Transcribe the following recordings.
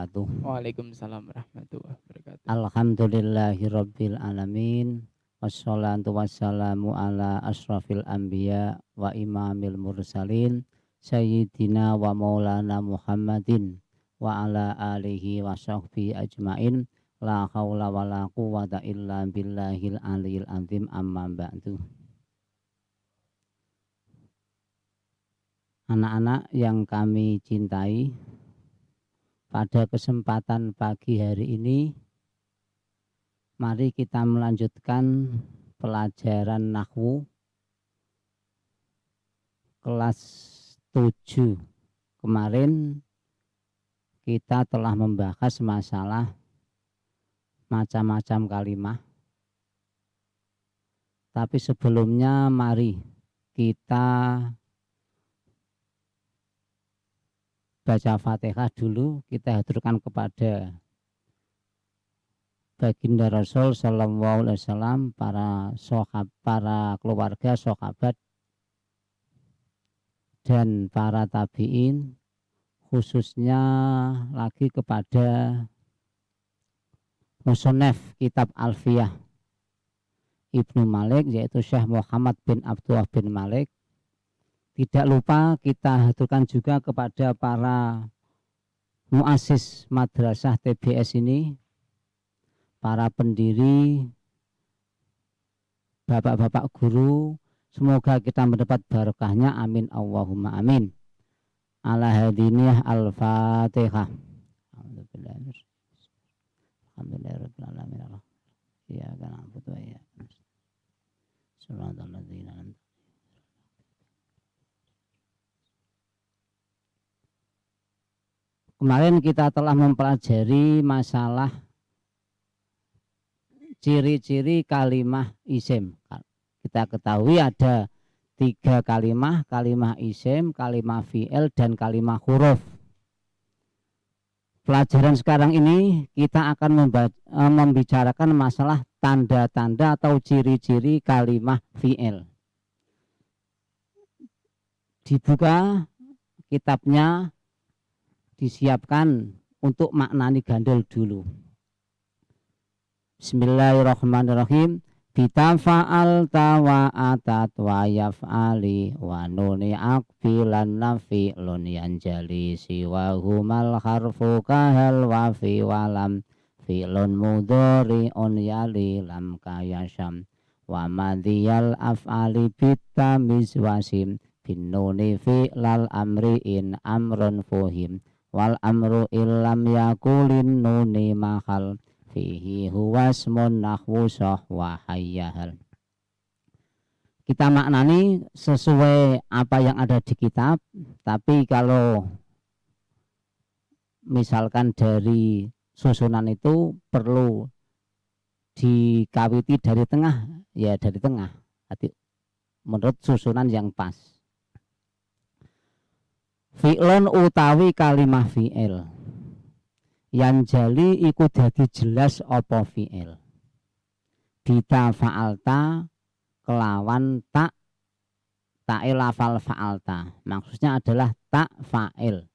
wabarakatuh. Waalaikumsalam warahmatullahi wabarakatuh. Alhamdulillahirabbil alamin. Wassalatu wassalamu ala asrafil anbiya wa imamil mursalin sayyidina wa maulana Muhammadin wa ala alihi wa sahbihi ajmain. La haula wa la quwwata illa billahil aliyil azim, amma ba'du. Anak-anak yang kami cintai, pada kesempatan pagi hari ini mari kita melanjutkan pelajaran nahwu kelas 7. Kemarin kita telah membahas masalah macam-macam kalimah. Tapi sebelumnya mari kita baca Fatihah dulu, kita haturkan kepada baginda Rasul sallallahu alaihi wasallam, para keluarga, sahabat dan para tabi'in, khususnya lagi kepada musannaf kitab Alfiyah Ibnu Malik, yaitu Syekh Muhammad bin Abdullah bin Malik. Tidak lupa kita haturkan juga kepada para muassis madrasah TBS ini, para pendiri, bapak-bapak guru. Semoga kita mendapat barokahnya, amin Allahumma amin. Ala hadiniyah al-Fatihah. Alhamdulillahirrahmanirrahim. Ya kan na'budu wa iyyaka nasta'in. Shiratal ladzina an'amta. Kemarin kita telah mempelajari masalah ciri-ciri kalimah isim. Kita ketahui ada 3 kalimah isim, kalimah fi'il, dan kalimah huruf. Pelajaran sekarang ini kita akan membicarakan masalah tanda-tanda atau ciri-ciri kalimah fi'il. Dibuka kitabnya, disiapkan untuk maknani gandol dulu. Bismillahirrahmanirrahim. Bitafa'al tawa atat wa yaf'ali wa nuni akfilan nafi lun yanjali siwa humal harfu kahal wa fi walam fi'lun mudhari on yali lam kayasham wa madhiyal af'ali bitamiz wasim bin nuni fi'lal amri in amrun fuhim wal amru illam yakulin nuni mahal fihi huwasmun nahwu wa hayyahal. Kita maknani sesuai apa yang ada di kitab, tapi kalau misalkan dari susunan itu perlu dikawiti dari tengah, ya dari tengah, menurut susunan yang pas. Fi'lun utawi kalimah fi'il, yang jali iku dadi jelas apa fi'il. Bita fa'alta kelawan tak lafal fa'alta, maksudnya adalah tak fa'il.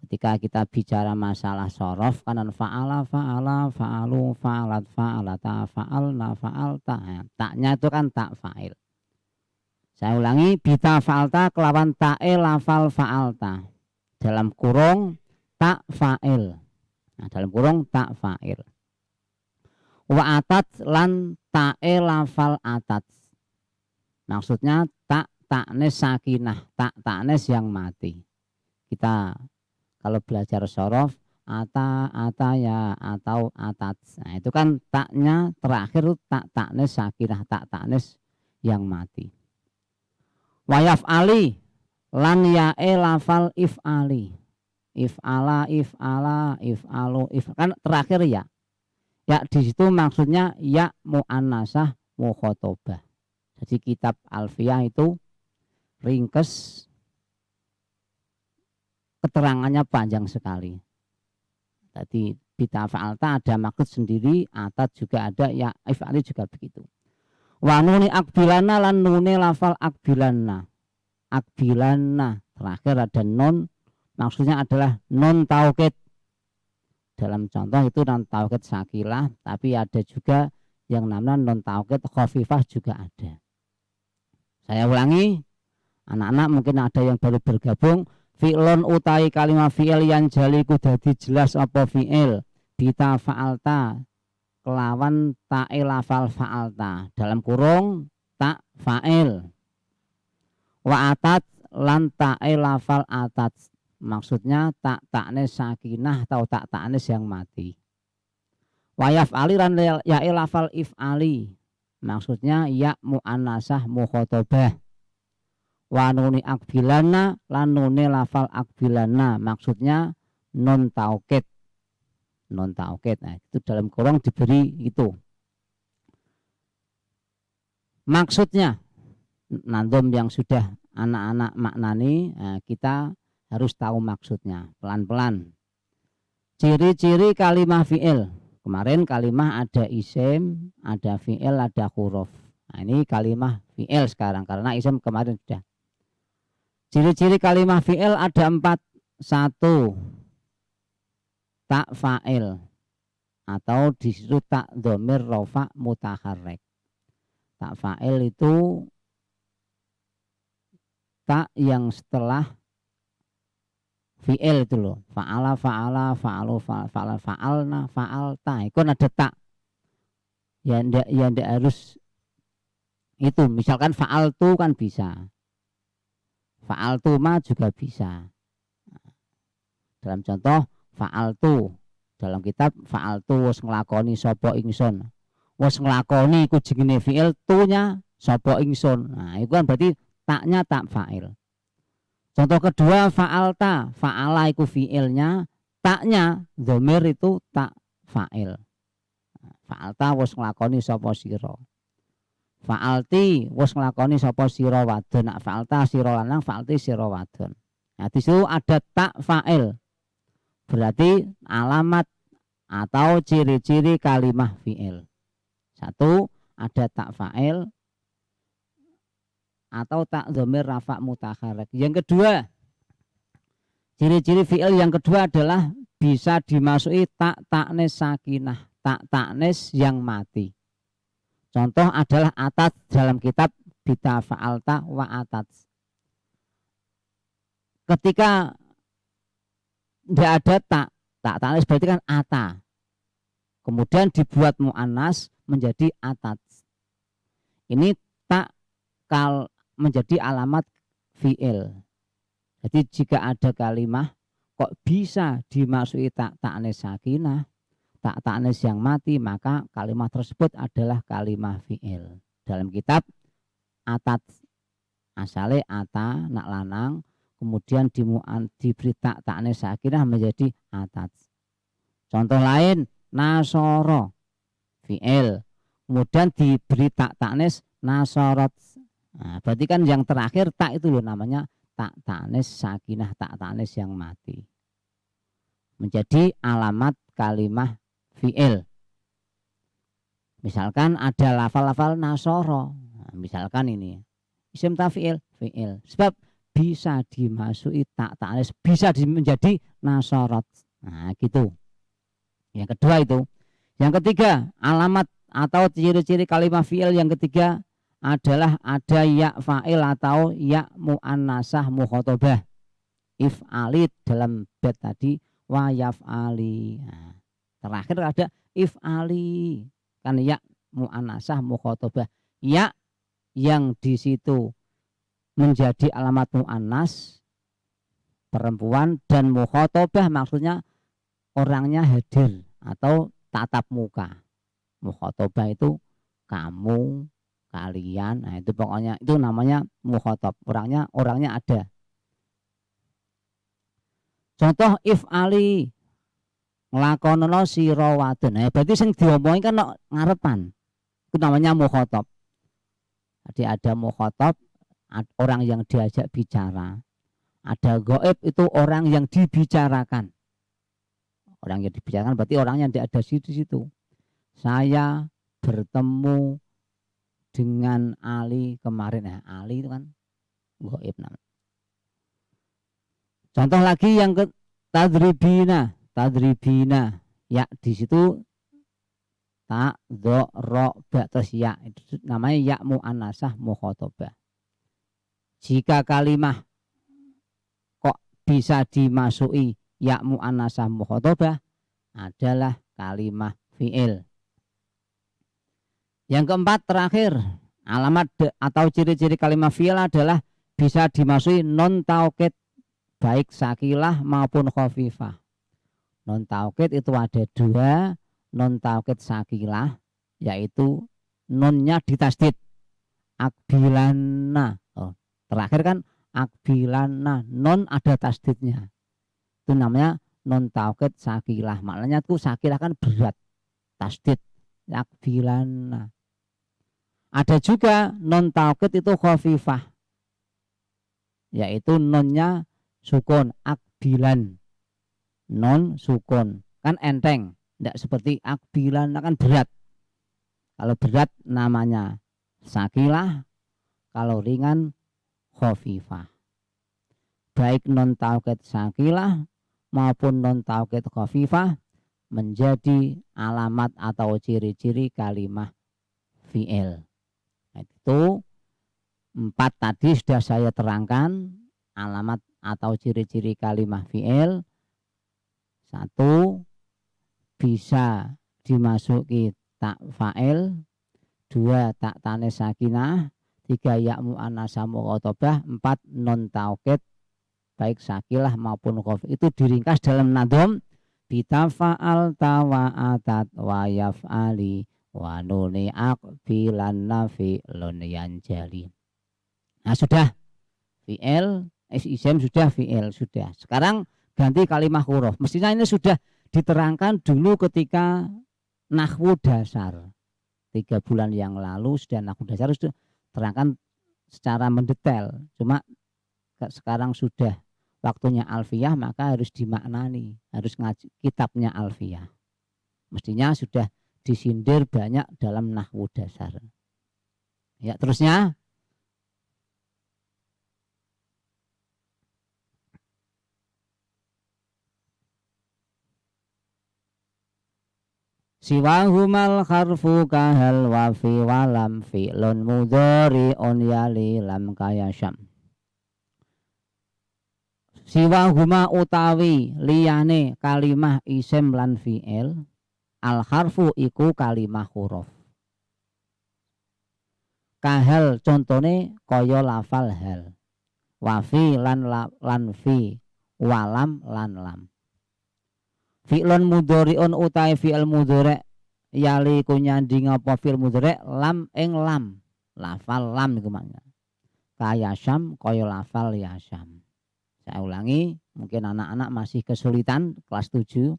Ketika kita bicara masalah sorof, kanan fa'ala, fa'alu, fa'alat, fa'alata, fa'alna, fa'alta, taknya itu kan tak fa'il. Saya ulangi, bita fa'alta kelawan ta'e lafal fa'alta, dalam kurung tak fa'il. Nah, dalam kurung tak fa'il. Wa atat lan ta'e lafal atat, maksudnya tak ta'nes sakinah, tak ta'nes yang mati. Kita kalau belajar sorof, ya atau atat, nah itu kan taknya terakhir tak ta'nes sakinah, tak ta'nes yang mati. Wayaf ali lan ya'e lafal if'ali, if'ala, if'alu, kan terakhir ya. Ya di situ maksudnya ya mu'annasah mukhotobah. Jadi kitab Alfiyah itu ringkes, keterangannya panjang sekali. Tadi bita fa'alta ada maksud sendiri, atat juga ada, ya if'ali juga begitu. Wa nuni akbilana lan nuni lafal akbilana. Akbilana terakhir ada non, maksudnya adalah non taukid. Dalam contoh itu non taukid sakilah, tapi ada juga yang namanya non taukid khafifah juga ada. Saya ulangi, anak-anak mungkin ada yang baru bergabung. Fi'lun utai kalimah fi'il yang jali ku dadi jelas apa fi'il bita fa'alta kelawan ta'e lafal fa'alta dalam kurung tak fa'il wa atat lan ta'e lafal atat, maksudnya tak taknes sakinah atau tak taknes yang mati. Wayaf ali lan ya lafal if'ali, maksudnya ya mu'annasah mukhotobah. Wanuni akbilana lan nune lafal akbilana, maksudnya non taukid. Non taukid. Nah, itu dalam kurung diberi itu. Maksudnya nandom yang sudah anak-anak maknani, nah, kita harus tahu maksudnya pelan-pelan. Ciri-ciri kalimah fi'il. Kemarin kalimah ada isim, ada fi'il, ada huruf. Nah, ini kalimah fi'il sekarang karena isim kemarin sudah. Ciri-ciri kalimah fi'il ada 4. 1. Tak fa'il atau disitu tak dhamir rofa mutaharrik. Tak fa'il itu tak yang setelah fi'il itu loh. Fa'ala, fa'ala, fa'alu, fa'ala, fa'alna, fa'alta. Itu ada tak. Ya ndak harus itu. Misalkan fa'altu kan bisa. Fa'altuma juga bisa. Dalam contoh fa'altu, dalam kitab fa'altu wis nglakoni sapa ingsun. Wis nglakoni iku jenenge fi'il, tunya sapa ingsun. Nah, itu kan berarti taknya tak fa'il. Contoh kedua fa'alta, fa'ala iku fi'ilnya, taknya dhamir itu tak fa'il. Fa'alta wis nglakoni sapa sira. Fa'alti wis nglakoni sapa sira wadon. Nak fa'alta sira lanang, fa'alti sira wadon. Nah, di situ ada tak fa'il. Berarti alamat atau ciri-ciri kalimah fi'il. 1, ada tak fa'il atau tak dhamir rafa mutaharrik. Yang kedua, ciri-ciri fi'il yang kedua adalah bisa dimasuki tak taknis sakinah, tak taknis yang mati. Contoh adalah atat dalam kitab bita fa'alta wa atat. Ketika tidak ada tak taknis berarti kan ata. Kemudian dibuat mu'annas menjadi atat. Ini tak menjadi alamat fi'il. Jadi jika ada kalimah kok bisa dimasuki tak taknis sakinah, tak taknis yang mati, maka kalimat tersebut adalah kalimah fi'il. Dalam kitab atat, asale ata nak lanang, kemudian diberi tak taknis sakinah menjadi atat. Contoh lain nasoro fi'il, kemudian diberi tak taknis nasorot. Nah, berarti kan yang terakhir tak itu loh namanya tak taknis sakinah, tak taknis yang mati. Menjadi alamat kalimah fi'il. Misalkan ada lafal-lafal nasoro. Nah, misalkan ini isim tafi'il, fi'il. Sebab bisa dimasuki tak taknis, bisa menjadi nasorot. Nah, gitu. Yang kedua itu. Yang ketiga, alamat atau ciri-ciri kalimah fi'il yang ketiga adalah ada ya fa'il atau ya mu'annasah mukhotobah. If'ali dalam bait tadi wa yaf'ali. Nah, terakhir ada if'ali. Kan ya mu'annasah mukhotobah. Ya yang di situ menjadi alamat mu'annas perempuan dan mukhotobah maksudnya orangnya hadir atau tatap muka. Mukhotobah itu kamu, kalian, nah itu pokoknya itu namanya mukhotob, orangnya ada. Contoh if'ali nglakonono sira wadon. Nah, berarti sing diomongi kan ngarepan. Itu namanya mukhotob. Jadi ada mukhotob, orang yang diajak bicara. Ada ghaib itu orang yang dibicarakan. Orang yang dibicarakan berarti orangnya tidak ada di situ. Saya bertemu dengan Ali kemarin. Nah, Ali itu kan ghaib namanya. Contoh lagi yang ke tadribina. Ya di situ ta, do, ro, ba, terus ya. Itu namanya ya mu'annasah mukhatabah. Jika kalimah kok bisa dimasuki ya mu'annasah mukhatabah adalah kalimah fi'il. Yang keempat terakhir, alamat atau ciri-ciri kalimah fi'il adalah bisa dimasuki non taukid baik sakilah maupun khafifah. Non taukid itu ada dua, non taukid sakilah yaitu nonnya ditasdid akbilana. Oh, terakhir kan akbilana, non ada tasdidnya. Itu namanya non taukid sakilah. Maknanya tuh sakilah kan berat, tasdid akbilana. Ada juga non taukid itu khafifah, yaitu nonnya sukun akbilan. Non sukun kan enteng, tidak seperti akbilan kan berat. Kalau berat namanya sakilah, kalau ringan khafifah. Baik non taukid sakilah maupun non taukid khafifah menjadi alamat atau ciri-ciri kalimah fi'il. Itu 4 tadi sudah saya terangkan alamat atau ciri-ciri kalimah fi'il. 1, bisa dimasuki tak fa'il. 2, tak tanis sakinah. 3, ya mu'annasah mukhatabah. 4, non taukid baik sakilah maupun khafif. Itu diringkas dalam nadhom bitafa'al tawa'atat wa yaf'ali wa nuni aqbilan nafi'lun yanjali. Nah sudah fi'il, isim sudah, fi'il sudah. Sekarang ganti kalimah huruf. Mestinya ini sudah diterangkan dulu ketika nahwu dasar. 3 bulan yang lalu sudah nahwu dasar sudah terangkan secara mendetail. Cuma sekarang sudah waktunya alfiyah, maka harus dimaknani, harus ngaji kitabnya alfiyah. Mestinya sudah disindir banyak dalam nahwu dasar. Ya, terusnya siwahumal harfu kahal wafi walam fi'lun mudhari'un yali lam kayasyam. Siwahuma utawi liyane kalimah isim lan fi'il, al harfu iku kalimah huruf. Kahal contone kaya lafal hal, wafi lan fi, walam lan lam. Fi'lun mudhari'un utai fi'il mudhari' yali ku nyanding apa fi'il mudhari' lam ing lam. Lafal lam iku makna. Kaya syam kaya lafal yasyam. Saya ulangi, mungkin anak-anak masih kesulitan kelas 7.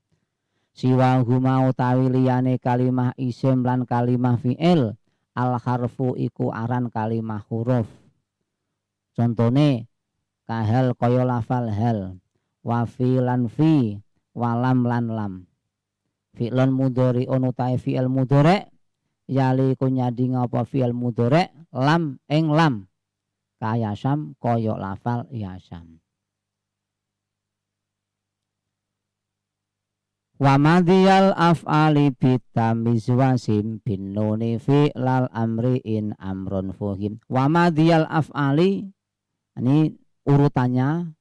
Siwa huma utawi liyane kalimah isim lan kalimah fi'il, al harfu iku aran kalimah huruf. Contone kahal kaya lafal hal, wa fi lan fi, walam lan lam. Fi'lun mudhari'un utawi fi'il mudhari' yali ku nyanding apa fi'il mudhari' lam ing lam. Kaya syam kaya lafal yasyam. Wa madhiyal af'ali bitamiz wasim bin nuni fi'lal amri in amrun fuhim. Wa madhiyal af'ali, ini urutannya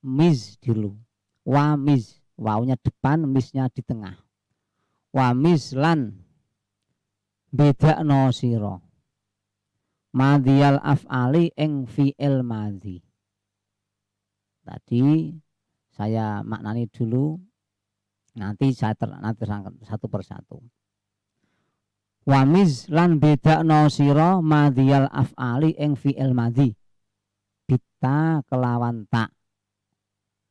miz dulu. Wa miz, wawunya depan, miznya di tengah. Wa miz lan bedakno sira madhiyal af'ali ing fi'il madhi. Tadi saya maknani dulu, nanti saya terangkan satu persatu. Wa miz lan bedakno sira madhiyal af'ali ing fi'il madhi. Bita kelawan tak.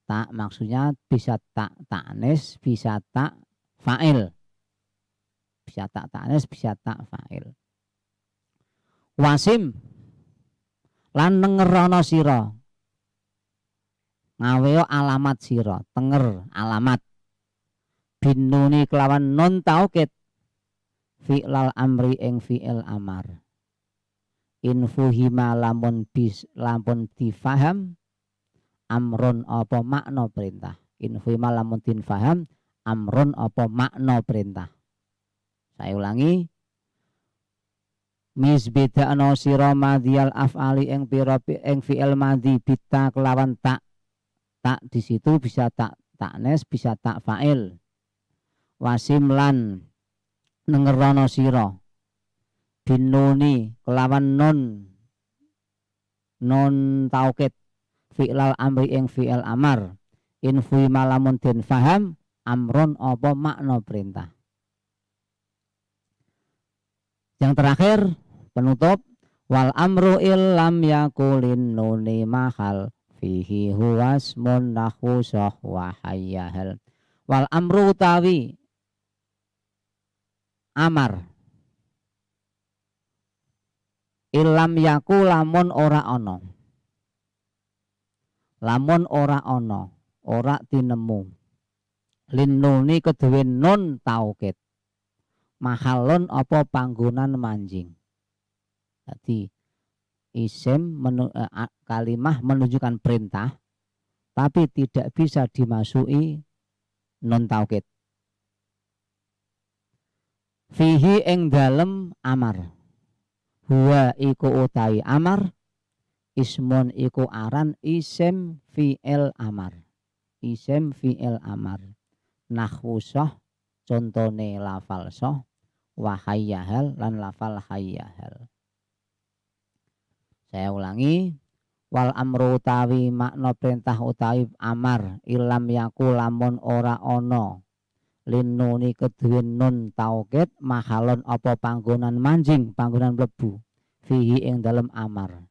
Tak maksudnya bisa tak ta'nis, bisa tak fa'il. Bisa tak ta'nis, bisa tak fa'il. Wasim lan nengerono sira. Ngaweo alamat sira, tenger alamat. Binuni kelawan non taukid fi'lal amri ing fi'il amar. Infuhima lamun difaham amron apa makna perintah. Infuhima lamun difaham amrun apa makna perintah. Saya ulangi, misbedakno sira madhiyal af'ali ing pira ing fi'il madhi bita kelawan tak. Tak di situ bisa taknes, bisa tak fa'il. Wasim lan nengerono sira binuni kelawan non taukid fi'lal amri ing fi'il amar infui malamun den faham amron apa makna perintah. Yang terakhir penutup, wal amru illam yakulin nuni mahal fihi huwasmun nahu wa hayyahal. Wal amru utawi amar illam yaku lamun ora ono, lamun ora ono, ora tinemu linnuni kedue nun taukid mahalun apa panggonan manjing. Jadi isim kalimah menunjukkan perintah tapi tidak bisa dimasuki nun taukid. Fihi ing dalem amar, huwa iku utai amar, ismun iku aran isim fi'il amar, isim fi'il amar. Nahwu soh contone lafal soh, wa hayyahal lan lafal hayyahal. Saya ulangi, wal amru utawi makna perintah utawi amar ilam yaku lamun ora ono linnuni kedue nun taukid mahalon apa panggonan manjing, panggonan mlebu fihi ing dalam amar.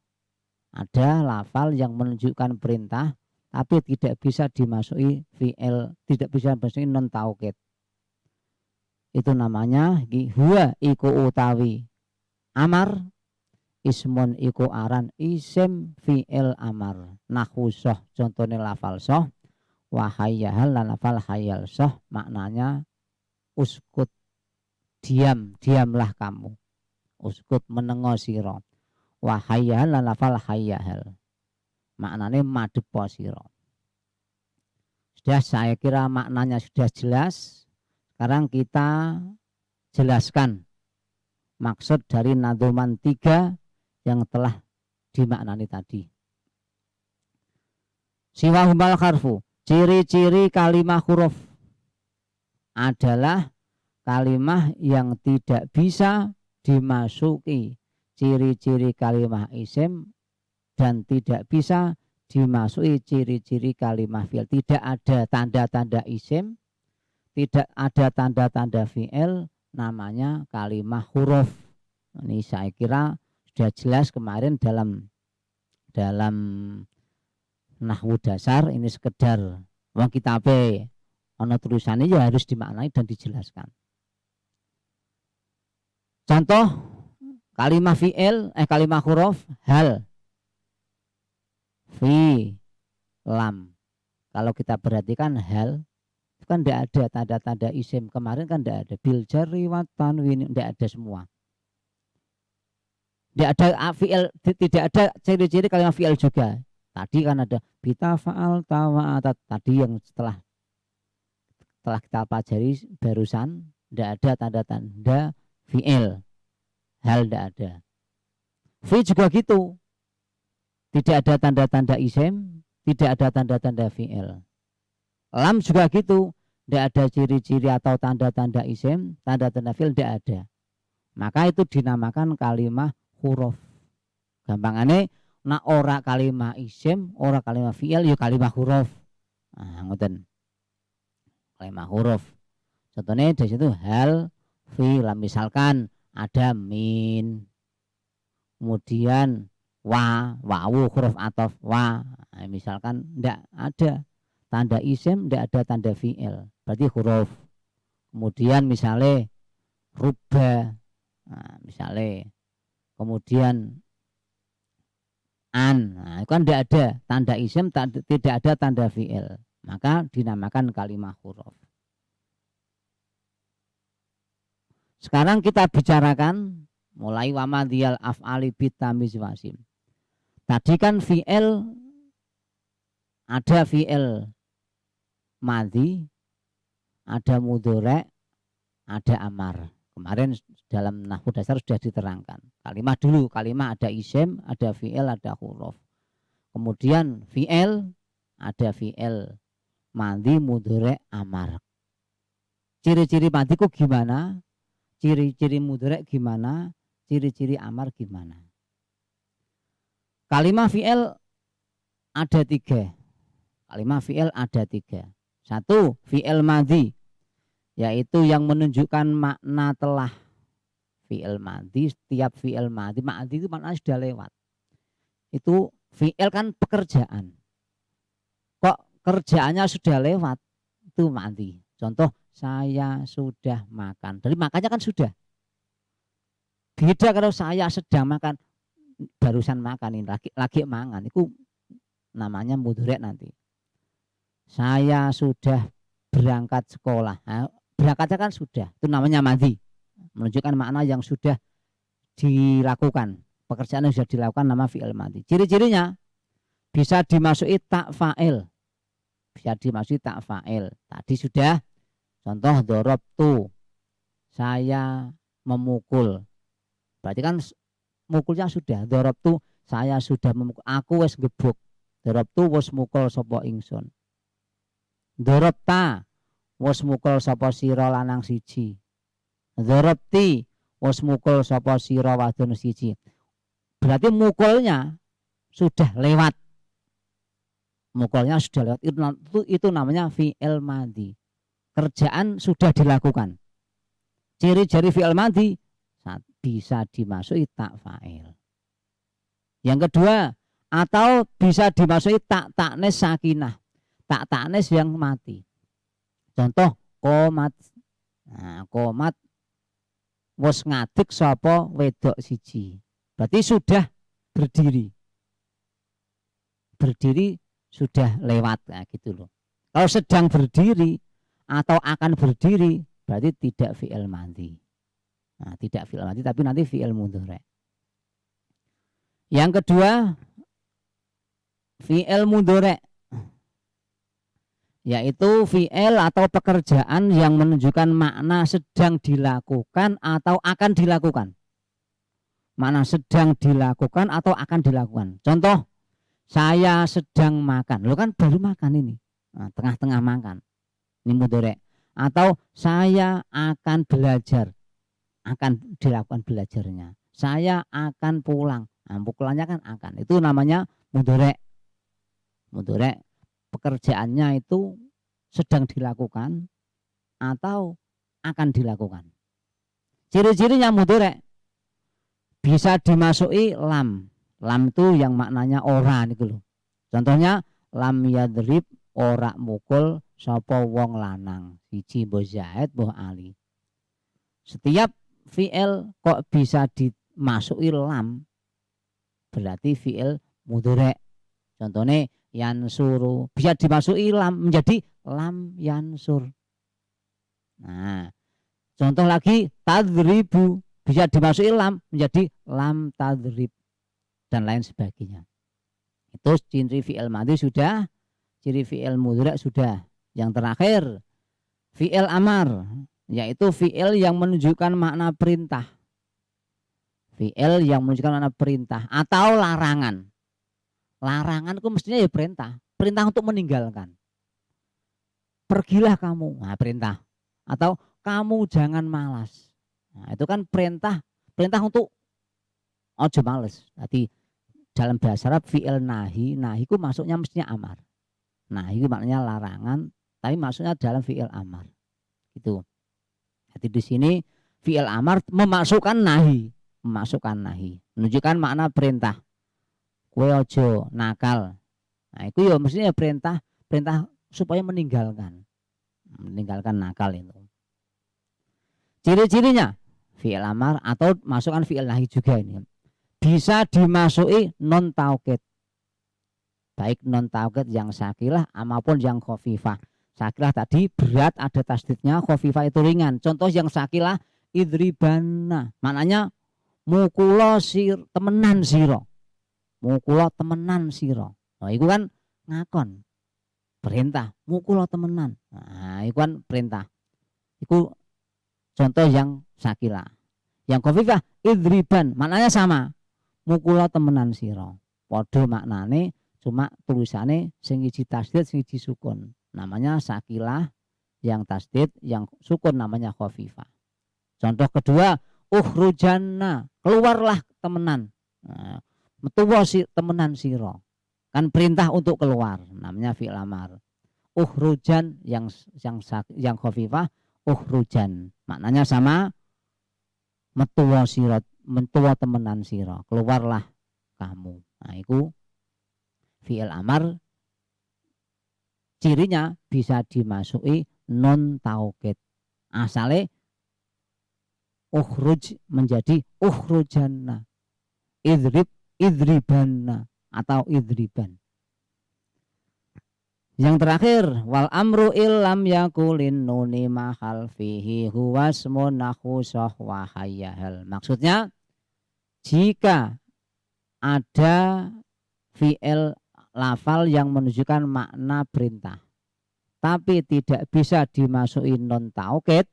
Ada lafal yang menunjukkan perintah tapi tidak bisa dimasuki fi'il, tidak bisa dimasuki nun taukid. Itu namanya huwa iku utawi amar, ismun iku aran isim fi'il amar. Nahwu soh contohnya lafal soh, wa hayyahal lan lafal hayyal soh maknanya uskut, diam, diamlah kamu. Uskut menengo sira. Wa hayyahal lan lafal hayyahal maknanya madepo sira. Sudah, saya kira maknanya sudah jelas. Sekarang kita jelaskan maksud dari nadzuman 3 yang telah dimaknani tadi. Siwahumal harfu, ciri-ciri kalimah huruf adalah kalimah yang tidak bisa dimasuki ciri-ciri kalimah isim dan tidak bisa dimasuki ciri-ciri kalimah fi'il. Tidak ada tanda-tanda isim, tidak ada tanda-tanda fi'il, namanya kalimah huruf. Ini saya kira sudah jelas kemarin dalam nahwu dasar. Ini sekedar wong kitabe ana tulisannya ya harus dimaknai dan dijelaskan. Contoh kalimah fi'il, kalimah huruf hal, fi, lam. Kalau kita perhatikan hal itu kan tidak ada tanda-tanda isim. Kemarin kan tidak ada bil jarri wa tanwin, tidak ada semua. Tidak ada fi'il, tidak ada ciri-ciri kalimah fi'il juga. Tadi kan ada bita fa'al tawa'atat, tadi yang setelah kita pelajari barusan, tidak ada tanda-tanda fi'il. Hal tidak ada. Fi juga gitu. Tidak ada tanda-tanda isim, tidak ada tanda-tanda fi'il. Lam juga gitu. Tidak ada ciri-ciri atau tanda-tanda isim, tanda-tanda fi'il tidak ada. Maka itu dinamakan kalimah huruf. Gampangane nak ora kalimah isim, ora kalimah fi'il, ya kalimah huruf. Nah, ngoten. Kalimah huruf. Contohnya di situ hal, fi, lam. Misalkan ada min, kemudian wawu huruf ataf wa. Nah, misalkan tidak ada tanda isim, tidak ada tanda fi'il, berarti huruf. Kemudian misalnya rubba, nah, misalnya kemudian nah, itu kan tidak ada tanda isim, tidak ada tanda fi'il, maka dinamakan kalimah huruf. Sekarang kita bicarakan mulai wamadiyal af'ali bitamiz wasim. Tadi kan fi'il, ada fi'il madhi, ada mudhari', ada amar. Kemarin dalam nahwu dasar sudah diterangkan. Kalimah dulu, kalimah ada isim, ada fi'il, ada huruf. Kemudian fi'il, ada fi'il madhi, mudhari', amar. Ciri-ciri madhi ku gimana? Ciri-ciri mudhari' gimana? Ciri-ciri amar gimana? Kalimah fi'il ada 3. Kalimah fi'il ada 3. 1, fi'il madhi, yaitu yang menunjukkan makna telah. Fi'il madhi, setiap fi'il madhi itu maknanya sudah lewat. Itu fi'il kan pekerjaan. Kok kerjaannya sudah lewat? Itu madhi. Contoh, saya sudah makan. Dari makannya kan sudah. Beda kalau saya sedang makan, barusan makan ini, lagi mangan. Itu namanya mudhari' nanti. Saya sudah berangkat sekolah. Nah, berangkatnya kan sudah, itu namanya madhi, menunjukkan makna yang sudah dilakukan, pekerjaan yang sudah dilakukan, nama fi'il madhi. Ciri-cirinya bisa dimasuki tak fa'il, bisa dimasuki tak fa'il. Tadi sudah, contoh dorobtu, saya memukul, berarti kan mukulnya sudah. Dorobtu, saya sudah memukul, aku wis gebuk. Dorobtu wis mukul sapa ingsun. Dorobta wis mukul sapa sira lanang siji. Dorobti wis mukul sapa sira wadon siji. Berarti mukulnya sudah lewat. Mukulnya sudah lewat. Itu namanya fi'il madhi. Kerjaan sudah dilakukan. Ciri-ciri fi'il madhi bisa dimasuki tak fa'il. Yang kedua, atau bisa dimasuki tak taknis sakinah. Tak taknis yang mati. Contoh komat. Nah, komat wis ngadeg sapa wedok siji. Berarti sudah berdiri. Berdiri sudah lewat, nah, gitu loh. Kalau sedang berdiri atau akan berdiri, berarti tidak fi'il madhi. Nah, tidak fi'il madhi, tapi nanti fi'il mudhari'. Yang kedua, fi'il mudhari', yaitu fi'il atau pekerjaan yang menunjukkan makna sedang dilakukan atau akan dilakukan. Makna sedang dilakukan atau akan dilakukan. Contoh, saya sedang makan. Lo kan baru makan ini. Nah, tengah-tengah makan. Ini mudhari'. Atau saya akan belajar. Akan dilakukan belajarnya. Saya akan pulang. Nah, pukulannya kan akan. Itu namanya mudhari'. Mudhari'. Pekerjaannya itu sedang dilakukan atau akan dilakukan. Ciri-cirinya mudhari' bisa dimasuki lam. Lam itu yang maknanya ora niku lho. Contohnya lam yadrib, ora mukul sapa wong lanang. Siji mbah Zaid, mbah Ali. Setiap fi'il kok bisa dimasuki lam, berarti fi'il mudhari'. Contohnya yansuru, bisa dimasuki lam menjadi lam yansur. Nah, contoh lagi tadribu, bisa dimasuki lam menjadi lam tadrib, dan lain sebagainya. Itu ciri fi'il madhi sudah, ciri fi'il mudhari' sudah. Yang terakhir fi'il amar, yaitu fi'il yang menunjukkan makna perintah. Fi'il yang menunjukkan makna perintah atau larangan. Larangan itu mestinya ya perintah. Perintah untuk meninggalkan. Pergilah kamu. Nah, perintah. Atau kamu jangan malas. Nah, itu kan perintah. Perintah untuk ojo males. Tadi dalam bahasa Arab fi'il nahi. Nahi itu masuknya mestinya amar. Nahi itu maknanya larangan. Tapi maksudnya dalam fi'il amar. Gitu. Jadi di sini fi'il amar memasukkan nahi. Memasukkan nahi. Menunjukkan makna perintah. Kowe ojo nakal. Nah, itu ya mestinya perintah supaya meninggalkan nakal itu. Ciri-cirinya fi'il amar atau masukkan fi'il nahi juga ini. Bisa dimasuki non taukid. Baik non taukid yang sakilah maupun yang khafifah. Sakilah tadi berat ada tasdidnya, khafifah itu ringan. Contoh yang sakilah idribana. Maknanya mukula temenan sira. Mukula temenan sira. Nah, itu kan ngakon. Perintah, mukula temenan. Nah, itu kan perintah. Itu contoh yang sakila. Yang khafifah idriban, maknanya sama. Mukula temenan sira. Padha maknane, cuma tulisannya sing siji tasdid sing siji sukun. Namanya sakilah, yang tasdid, yang sukun namanya khafifah. Contoh kedua, ukhrujanna, keluarlah temenan. Nah, metuwa si temenan sira. Kan perintah untuk keluar, namanya fi'il amar. Ukhrujan yang khafifah, ukhrujan. Maknanya sama, metuwa sira, metuwa temenan sira, keluarlah kamu. Nah, itu fi'il amar cirinya bisa dimasuki non taukid. Asale ukhruj menjadi ukhrujanna, idribanna atau idriban. Yang terakhir, wal amru illam yakulin nuni mahal fihi huwasmun nakhusah wa hayyahal. Maksudnya, jika ada fi'il lafal yang menunjukkan makna perintah, tapi tidak bisa dimasuki non taukid,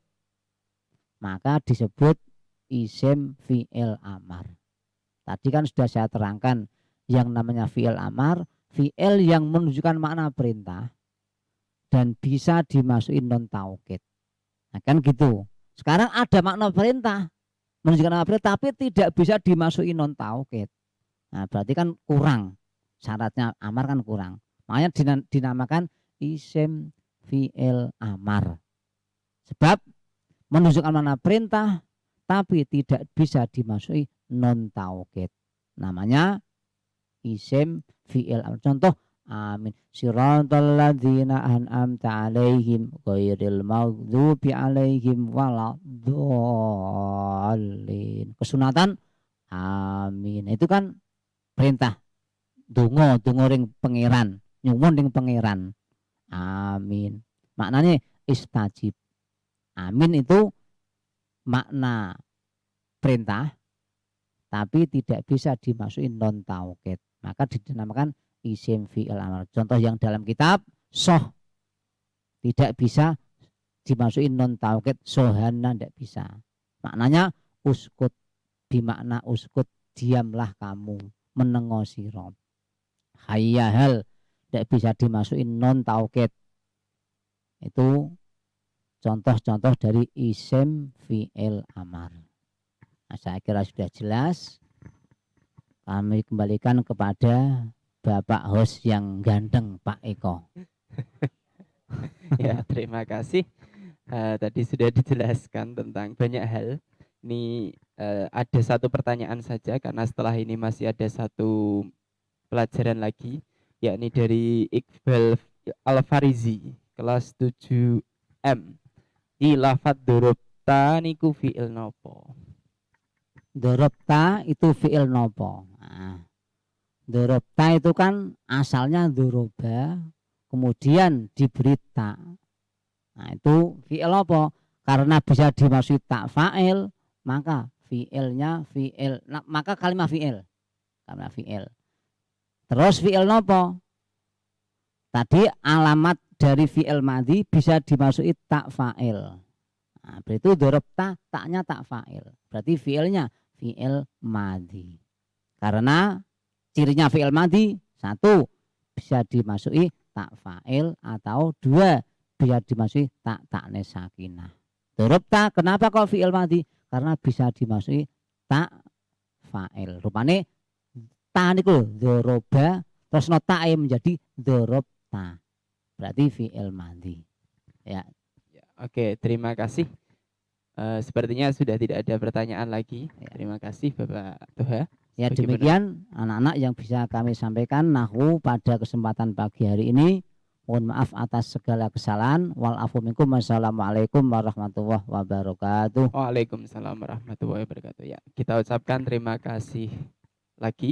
maka disebut isim fi'il amar. Tadi kan sudah saya terangkan yang namanya fi'il amar, fi'il yang menunjukkan makna perintah dan bisa dimasuki non taukid. Nah, kan gitu. Sekarang ada makna perintah, menunjukkan makna perintah, tapi tidak bisa dimasuki non taukid. Nah, berarti kan kurang. Syaratnya amar kan kurang. Makanya dinamakan isim fi'il amar. Sebab menunjukkan makna perintah tapi tidak bisa dimasuki non taukid. Namanya isim fi'il amar. Contoh, amin siratal ladzina an'amta 'alaihim ghairil maghdubi 'alaihim waladdallin. Kesunatan amin. Itu kan perintah. Donga ring pangeran, nyuwun ring pangeran. Amin. Maknanya istajib. Amin itu makna perintah tapi tidak bisa dimasuki non taukid. Maka dinamakan isim fi'il amar. Contoh yang dalam kitab, soh tidak bisa dimasuki non taukid, sohana tidak bisa. Maknanya uskut, bimakna uskut, diamlah kamu, menengo sira. Hayyahal tidak bisa dimasuki non taukid. Itu contoh-contoh dari isim fi'il amar. Nah, saya kira sudah jelas. Kami kembalikan kepada Bapak host yang ganteng, Pak Eko. Ya, terima kasih. Tadi sudah dijelaskan tentang banyak hal. Ini ada satu pertanyaan saja karena setelah ini masih ada satu pelajaran lagi, yakni dari Iqbal Al-Farizi kelas 7M. Di lafadz dorobta niku fi'il nopo? Dorobta itu fi'il nopo. Nah, dorobta itu kan asalnya doroba, kemudian diberi ta. Nah, itu fi'il apa? Karena bisa dimasuki tak fa'il, maka fi'ilnya fi'il. Nah, maka kalimat fi'il. Kalimat fi'il. Terus fi'il nopo? Tadi alamat dari fi'il madhi bisa dimasuki tak fa'il. Nah, berarti dorobta taknya tak fa'il. Berarti fi'ilnya fi'il madhi. Karena cirinya fi'il madhi, satu, bisa dimasuki tak fa'il, atau dua, bisa dimasuki tak ta'nis sakinah. Dorobta, kenapa kok fi'il madhi? Karena bisa dimasuki tak fa'il. Rupanya ta niku doroba, terus no ta'e menjadi dorobta. Berarti fi'il madhi. Ya. Oke, terima kasih. Sepertinya sudah tidak ada pertanyaan lagi. Ya. Terima kasih Bapak Toha. Ya, demikian anak-anak yang bisa kami sampaikan nahwu pada kesempatan pagi hari ini. Mohon maaf atas segala kesalahan. Walafu minkum. Wassalamualaikum warahmatullahi wabarakatuh. Waalaikumsalam warahmatullahi wabarakatuh. Ya, kita ucapkan terima kasih lagi